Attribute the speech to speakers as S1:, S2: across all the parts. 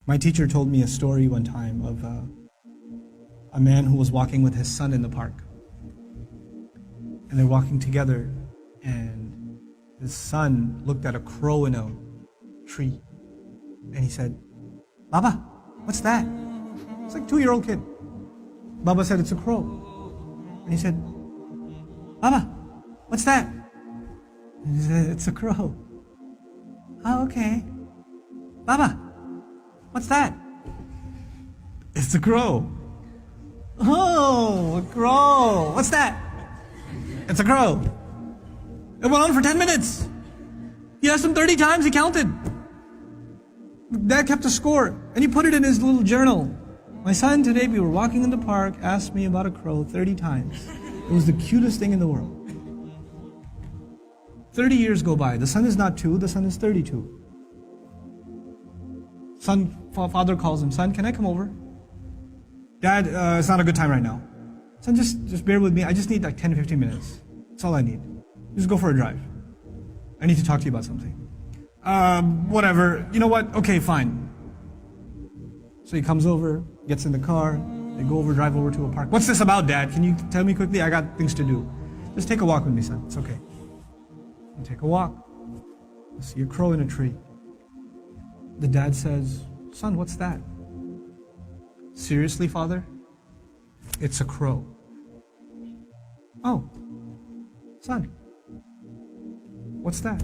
S1: My teacher told me a story one time of a man who was walking with his son in the park. And they're walking together, and his son looked at a crow in a tree. And he said, "Baba, what's that?" It's like a 2-year-old kid. Baba said, "It's a crow." And he said, "Baba, what's that?" And he said, "It's a crow." "Oh, okay." "Baba, what's that?" "It's a crow." "Oh, a crow. What's that?" "It's a crow." It went on for 10 minutes. He asked him 30 times, he counted. Dad kept a score, and he put it in his little journal. "My son, today we were walking in the park, asked me about a crow 30 times. It was the cutest thing in the world." 30 years go by. The son is not 2, the son is 32. Father calls him, "Son, can I come over?" "Dad, it's not a good time right now." "Son, just bear with me. I just need like 10 to 15 minutes. That's all I need. Just go for a drive. I need to talk to you about something." Whatever. You know what? Okay, fine. So he comes over, gets in the car, they go over, drive over to a park. "What's this about, Dad? Can you tell me quickly? I got things to do." "Just take a walk with me, son. It's okay." You take a walk. You see a crow in a tree. The dad says, "Son, what's that?" "Seriously, Father? It's a crow." "Oh, son, what's that?"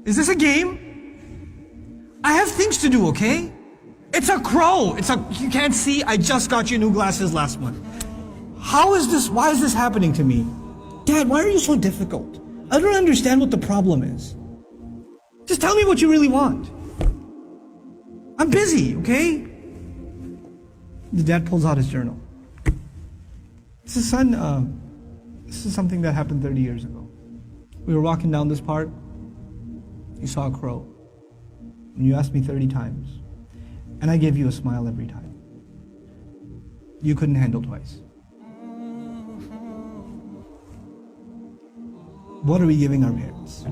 S1: "Is this a game? I have things to do, okay? It's a crow. You can't see, I just got you new glasses last month. Why is this happening to me? Dad, why are you so difficult? I don't understand what the problem is. Just tell me what you really want. I'm busy, okay?" The dad pulls out his journal. He says, "Son, this is something that happened 30 years ago. We were walking down this park. You saw a crow. And you asked me 30 times. And I gave you a smile every time. You couldn't handle twice. What are we giving our parents?"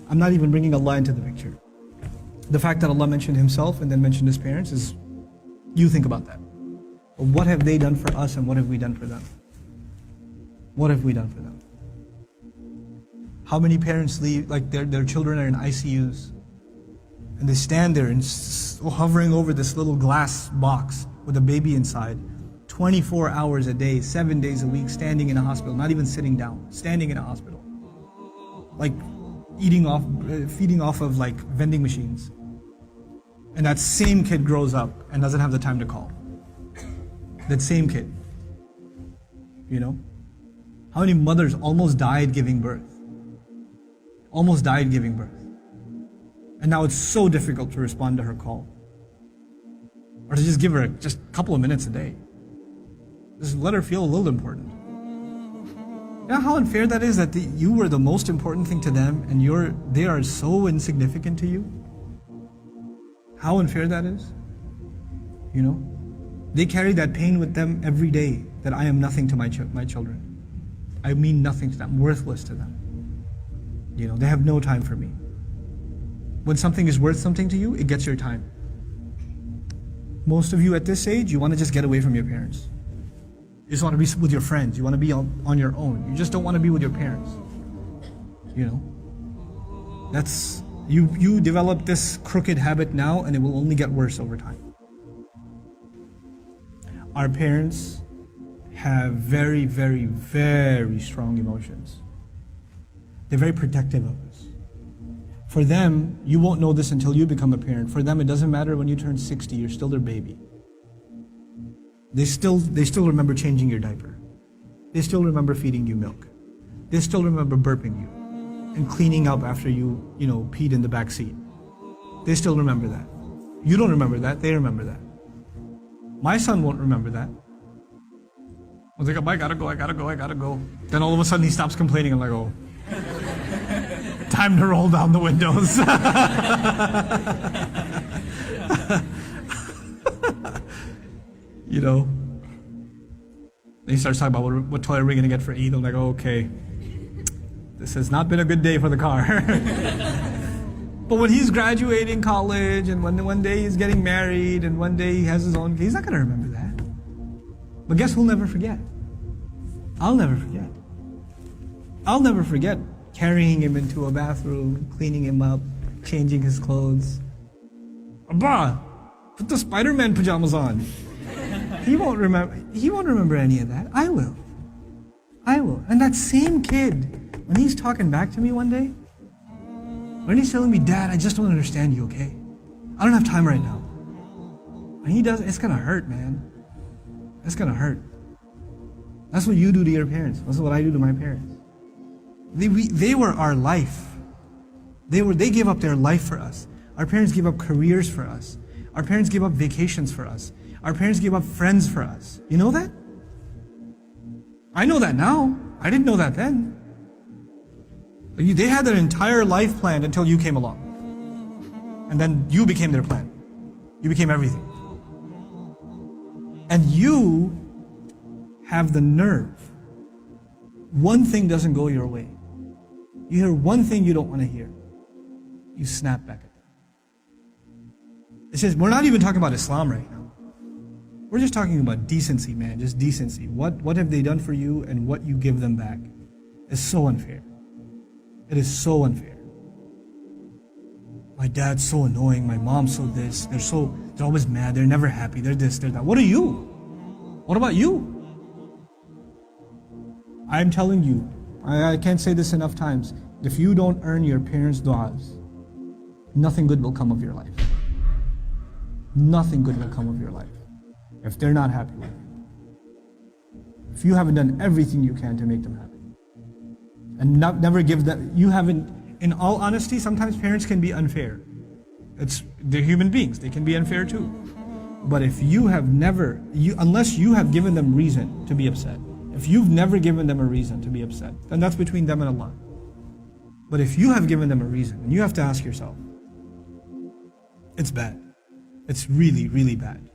S1: I'm not even bringing Allah into the picture. The fact that Allah mentioned Himself and then mentioned His parents is, you think about that. What have they done for us and what have we done for them? What have we done for them? How many parents leave, like their children are in ICUs, and they stand there and hovering over this little glass box with a baby inside, 24 hours a day, 7 days a week, standing in a hospital, not even sitting down, standing in a hospital. Like feeding off of like vending machines. And that same kid grows up and doesn't have the time to call. That same kid. You know? How many mothers almost died giving birth? Almost died giving birth. And now it's so difficult to respond to her call. Or to just give her just a couple of minutes a day. Just let her feel a little important. You know how unfair that is, that you were the most important thing to them and they are so insignificant to you? How unfair that is? You know? They carry that pain with them every day, that I am nothing to my children. I mean nothing to them, I'm worthless to them. You know, they have no time for me. When something is worth something to you, it gets your time. Most of you at this age, you want to just get away from your parents. You just want to be with your friends. You want to be on your own. You just don't want to be with your parents. You know? That's, you develop this crooked habit now and it will only get worse over time. Our parents have very, very, very strong emotions. They're very protective of us. For them, you won't know this until you become a parent. For them, it doesn't matter when you turn 60, you're still their baby. They still remember changing your diaper. They still remember feeding you milk. They still remember burping you and cleaning up after you peed in the back seat. They still remember that. You don't remember that, they remember that. My son won't remember that. I was like, I gotta go. Then all of a sudden he stops complaining. I'm like, oh, time to roll down the windows. You know. Then he starts talking about what toy are we gonna get for Eid. I'm like, oh, okay. This has not been a good day for the car. But when he's graduating college and when one day he's getting married and one day he has his own, he's not going to remember that. But guess who'll never forget? I'll never forget. I'll never forget carrying him into a bathroom, cleaning him up, changing his clothes. Abba, put the Spider-Man pajamas on. He won't remember any of that. I will. And that same kid, when he's talking back to me one day, when he's telling me, Dad, I just don't understand you, okay? I don't have time right now. And he does, it's gonna hurt, man. It's gonna hurt. That's what you do to your parents. That's what I do to my parents. They were our life. They gave up their life for us. Our parents gave up careers for us. Our parents gave up vacations for us. Our parents gave up friends for us. You know that? I know that now. I didn't know that then. They had their entire life planned until you came along. And then you became their plan. You became everything. And you have the nerve. One thing doesn't go your way. You hear one thing you don't want to hear. You snap back at them. It says, we're not even talking about Islam right now. We're just talking about decency, man. Just decency. What have they done for you and what you give them back is so unfair. It is so unfair. My dad's so annoying. My mom's so this. They're always mad. They're never happy. They're this, they're that. What are you? What about you? I'm telling you, I can't say this enough times. If you don't earn your parents' du'as, nothing good will come of your life. Nothing good will come of your life if they're not happy with you. If you haven't done everything you can to make them happy. And never give them, you haven't, in all honesty, sometimes parents can be unfair. They're human beings, they can be unfair too. But if you have never, unless you have given them reason to be upset, if you've never given them a reason to be upset, then that's between them and Allah. But if you have given them a reason, and you have to ask yourself, it's bad. It's really, really bad.